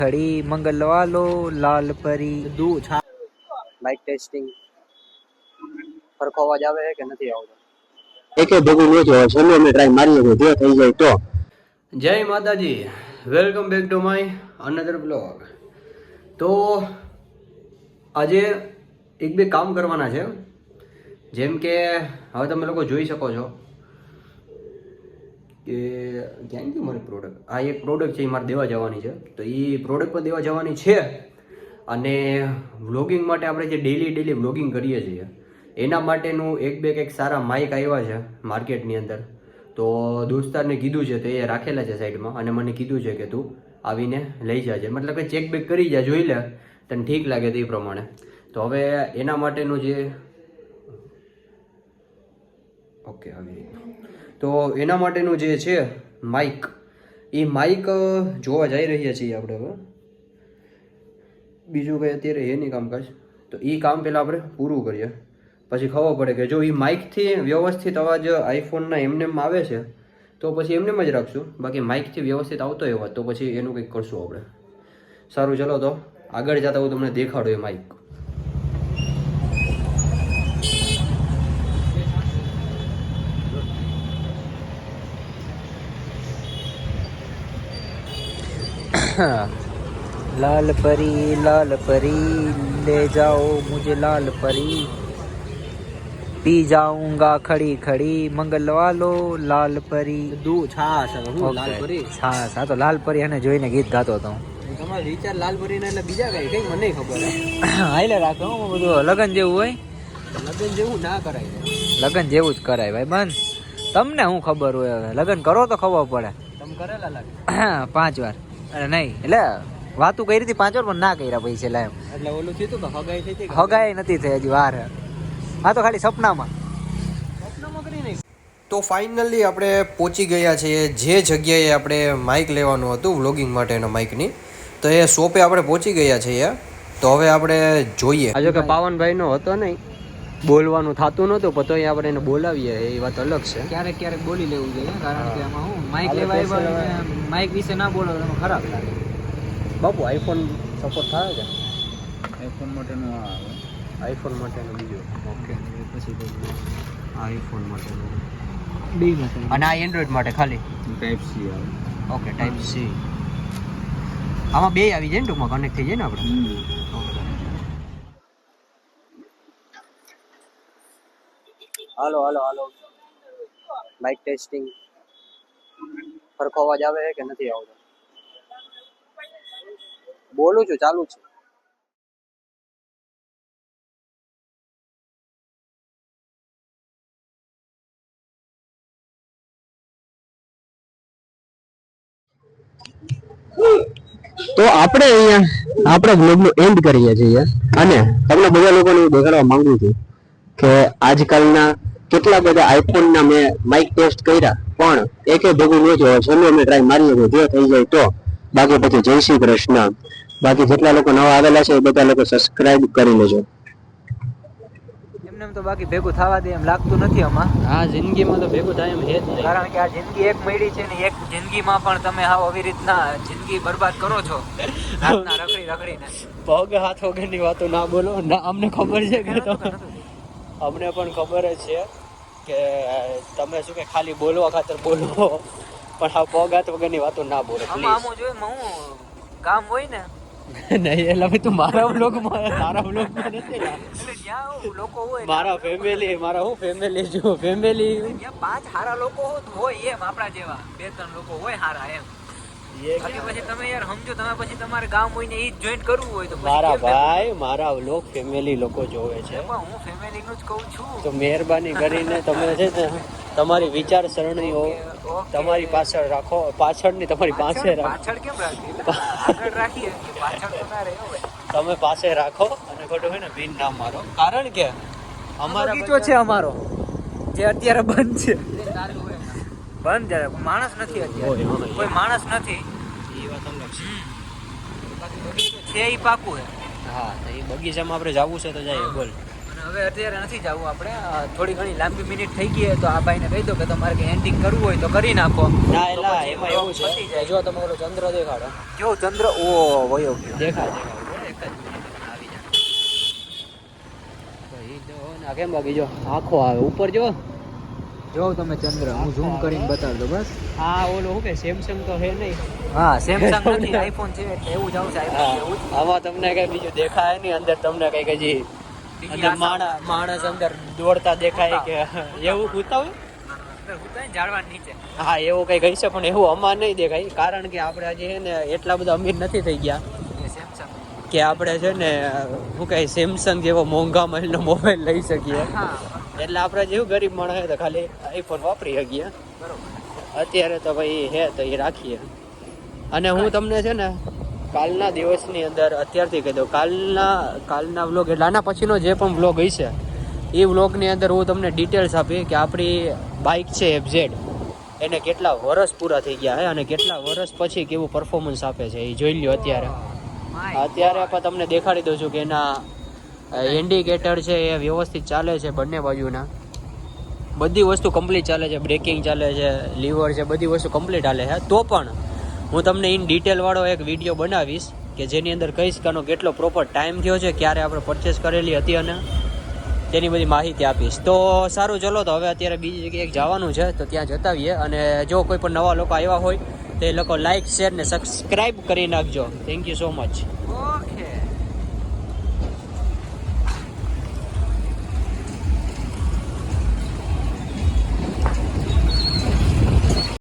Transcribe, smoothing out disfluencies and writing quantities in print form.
खड़ी मंगलवा लो लाल परी દુ છા માઇક ટેસ્ટિંગ ફરકો અવાજ આવે છે કે નથી આવતો? એકે ભેગું ન થયો ચલો અમે ટ્રાય મારીએ તો જો થઈ જાય તો. જય માતાજી, welcome back to my another blog. તો આજે એક બે કામ કરવાના છે, જેમ કે હવે તમે લોકો જોઈ શકો છો કે ક્યાં ગયું મારી પ્રોડક્ટ. આ એક પ્રોડક્ટ છે, એ મારે દેવા જવાની છે, તો એ પ્રોડક્ટ પર દેવા જવાની છે. અને વ્લોગિંગ માટે આપણે જે ડેલી વ્લોગિંગ કરીએ છીએ એના માટેનું એક બે કંઈક સારા માઇક આવ્યા છે માર્કેટની અંદર. તો દોસ્તારને કીધું છે, તો એ રાખેલા છે સાઈડમાં, અને મને કીધું છે કે તું આવીને લઈ જાજે, મતલબ કે ચેક બેક કરી જા, જોઈ લે તને ઠીક લાગે તો એ પ્રમાણે. તો હવે એના માટેનું જે ઓકે આવી રીતનું, તો એના માટેનું જે છે માઇક, એ માઇક જોવા જઈ રહ્યા છીએ આપણે. હવે બીજું કંઈ અત્યારે એ નહીં કામકાજ, તો એ કામ પહેલાં આપણે પૂરું કરીએ, પછી ખબર પડે કે જો એ માઇકથી વ્યવસ્થિત અવાજ આઈફોનના એમનેમ આવે છે તો પછી એમનેમ જ રાખશું, બાકી માઇકથી વ્યવસ્થિત આવતો હોય અવાજ તો પછી એનું કંઈક કરશું આપણે. સારું, ચલો તો આગળ જતા હું તમને દેખાડું એ માઇક. लाल परी ले जाओ मुझे लाल परी पी जाऊंगा खड़ी खड़ी मंगलवा लो लाल परी દુ છાશ હવે હું લાલ પરી. હા સા તો લાલ પરી એને જોઈને ગીત ગાતો હતો. તમારો વિચાર લાલ પરીને એટલે બીજા કઈ મને નહીં ખબર. હાલે રાખો બધું લગન જેવું હોય, લગ્ન જેવું ના કરાય, લગન જેવું જ કરાય ભાઈ બંધ. તમને શું ખબર હોય, હવે લગન કરો તો ખબર પડે. તમે કરેલા લાગે 5 વાર અરે નહીં, એટલે વાતું કરી હતી 5 વાર પણ ના કર્યા પૈસે લાય. એટલે ઓલું થયું તો હગાઈ થઈ હતી, હગાઈ નથી થઈ હજી વાર. હા તો ખાલી સપનામાં કરી નહીં. તો ફાઇનલી આપણે પહોંચી ગયા છીએ જે જગ્યાએ આપણે માઇક લેવાનું હતું વ્લોગિંગ માટેના માઇકની, તો એ શોપે આપણે પહોંચી ગયા છીએ. તો હવે આપણે જોઈએ. આ જો કે પાવનભાઈનો હતો નહીં, બોલવાનું થતું નહોતું, પણ તોય આપણે એને બોલાવીએ એ વાત અલગ છે. ક્યારેક ક્યારેક બોલી લેવું જોઈએ, કારણ કે આમાં હું માઇક લેવાય માઇક વિશે ના બોલો તો ખરાબ લાગે. બાપુ આઈફોન સપોર્ટ થાય છે? આઈફોન માટેનું આઈફોન માટેનું બીજું ઓકે, પછી આઈફોન માટેનું બે માટે, અને આ એન્ડ્રોઈડ માટે ખાલી ટાઈપ સી આવે. Okay, type C. આમાં બે આવી જાય ને, ટૂંકમાં કનેક્ટ થઈ જાય ને આપણે. હાલો માઇક ટેસ્ટિંગ ફરકો અવાજ આવે છે કે નથી આવતો? બોલું છું, ચાલુ છે. તો આપણે અહીંયા આપણા બ્લોગનો એન્ડ કરીએ છીએ, અને તમને બધા લોકોને હું દેખાડવા માંગુ છું કે આજકાલના કેટલા બધા આઈફોનના મેં માઇક ટેસ્ટ કર્યા, પણ એકે ભેગું ન થયો. ચલો અમે ટ્રાય મારીએ તો જો થઈ જાય તો, બાકી પછી જય શ્રી કૃષ્ણ. બાકી જેટલા લોકો નવા આવેલા છે એ બધા લોકો સબસ્ક્રાઇબ કરી લેજો. એમને તો બાકી ભેગું થવા દે એમ લાગતું નથી આમાં. આ જિંદગીમાં તો ભેગું થાય એમ હે જ નહીં, કારણ કે આ જિંદગી એક મળી છે ને, એક જિંદગીમાં પણ તમે આવો આવી રીતના જિંદગી બરબાદ કરો છો રાતના રખડીને. પગ હાથ વગરની વાતો ના બોલો. ના, અમને ખબર છે કે અમને પણ ખબર જ છે કે તમે શું કે ખાલી બોલવા ખાતર બોલો, પણ આ પગ હાથ વગરની વાતો ના બોલો આમાં જોઈ હું કામ હોય ને નહીં. એટલે ભાઈ તું મારા વ્લોગમાં તારા વ્લોગમાં નથી, એટલે જ્યાં લોકો હોય મારા ફેમિલી, મારા હું ફેમિલી જો ફેમિલી ત્યાં 5 સારા લોકો હોય એમ, આપણા જેવા 2-3 લોકો હોય સારા એમ. પછી તમે યાર સમજો, તમે પછી તમારે ગામ હોય ને એ જ જોઈન્ટ કરવું હોય તો મારા ભાઈ મારા વ્લોગ ફેમિલી લોકો જોવે છે. હું ફેમિલી નું જ કહું છું. તો મહેરબાની કરીને તમે છે ને તમારી વિચારસરણીઓ તમારી પાછળ રાખો, પાછળની તમારી પાસે રાખો. પાછળ કેમ રાખીએ, આગળ રાખીએ, પાછળ તો ના રહે. તમે પાસે રાખો અને ખોટું હોય ને ભીન ના મારો, કારણ કે અમારા બગીચો છે અમારો જે અત્યારે બંધ છે. બંધ છે, માણસ નથી અત્યારે, કોઈ માણસ નથી. એ વાત અલગ છે. છે એ પાકું છે. હા, તો એ બગીચામાં આપણે જવું છે તો જઈએ. બોલ. અને અને હવે અત્યારે નથી જવું આપણે થોડી ઘણી લાંબી મિનિટ થઈ ગઈ તો આ ભાઈને કહી દો કે તમારે કંઈ એન્ડિંગ કરવું હોય તો કરી નાખો. ના તો એલા પછી એમાં એવું પતી છે જાય. જો તમે ઓલો ચંદ્ર દેખાડો જો ચંદ્ર ઓ વયો ગયો દેખાય એક જ મિનિટમાં આવી જાય. ના કેમ બાકી જો આખો આવે ઉપર જો જો તમે ચંદ્ર હું ઝૂમ કરીને બતાવી દો બસ. હા ઓલો શું કે સેમસંગ તો છે નહીં હા સેમસંગ નથી આઈફોન છે એટલે એવું જ આવશે આઈફોન જેવું જ. આમાં તમને કઈ બીજું દેખાય નહીં અંદર તમને કઈ હજી બીજી અંદર માણસ અંદર દોડતા દેખાય કે એવું કૂતા હોય અંદર ઉતારીને ઝાડવા નીચે. હા એવું કઈ કહી છે પણ એવું અમાર નહીં દેખાય કારણ કે આપણે હજી છે ને એટલા બધા અમીર નથી થઈ ગયા એ સેમસંગ. કે આપણે છે ને શું કહે સેમસંગ જેવો મોંઘા માલનો મોબાઈલ લઈ શકીએ હા એટલે આપણે જેવું ગરીબ માણસ હોય તો ખાલી આઈફોન વાપરી શકીએ બરોબર. અત્યારે તો ભાઈ હે તો એ રાખીએ અને હું તમને છે ને કાલના દિવસની અંદર અત્યારથી કહી દઉં કાલના વ્લોગ એટલે આના પછીનો જે પણ વ્લોગ હશે એ વ્લોગની અંદર હું તમને ડિટેલ્સ આપી કે આપણી બાઇક છે FZ એને કેટલા વર્ષ પૂરા થઈ ગયા છે અને કેટલા વર્ષ પછી કેવું પરફોર્મન્સ આપે છે એ જોઈ લ્યો અત્યારે પણ તમને દેખાડી દઉં છું કે એના ઇન્ડિકેટર છે એ વ્યવસ્થિત ચાલે છે બંને બાજુના બધી વસ્તુ કમ્પ્લીટ ચાલે છે બ્રેકિંગ ચાલે છે લીવર છે બધી વસ્તુ કમ્પ્લીટ ચાલે છે તો પણ હું તમને ઇન ડિટેલવાળો એક વિડીયો બનાવીશ કે જેની અંદર કહીશ કે આનો કેટલો પ્રોપર ટાઈમ થયો છે ક્યારે આપણે પરચેસ કરેલી હતી અને તેની બધી માહિતી આપીશ તો સારું ચલો તો હવે અત્યારે બીજી જગ્યાએ જવાનું છે તો ત્યાં જતા આવીએ અને જો કોઈ પણ નવા લોકો આવ્યા હોય તો એ લોકો લાઇક શેર ને સબસ્ક્રાઈબ કરી નાખજો thank you so much okay.